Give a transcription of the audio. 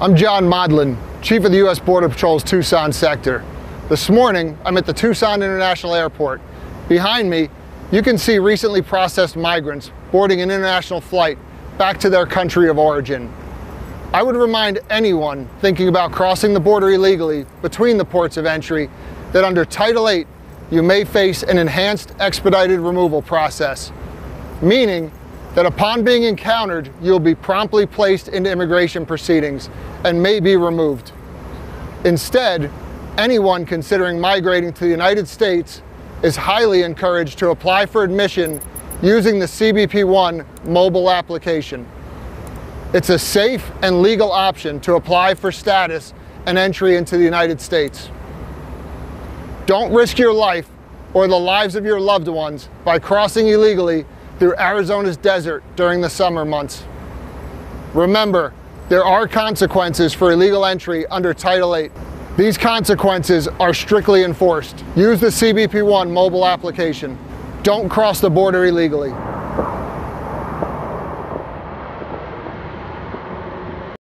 I'm John Modlin, Chief of the U.S. Border Patrol's Tucson sector. This morning, I'm at the Tucson International Airport. Behind me, you can see recently processed migrants boarding an international flight back to their country of origin. I would remind anyone thinking about crossing the border illegally between the ports of entry that under Title VIII, you may face an enhanced expedited removal process, meaning that upon being encountered, you'll be promptly placed into immigration proceedings and may be removed. Instead, anyone considering migrating to the United States is highly encouraged to apply for admission using the CBP-1 mobile application. It's a safe and legal option to apply for status and entry into the United States. Don't risk your life or the lives of your loved ones by crossing illegally through Arizona's desert during the summer months. Remember, there are consequences for illegal entry under Title VIII. These consequences are strictly enforced. Use the CBP-1 mobile application. Don't cross the border illegally.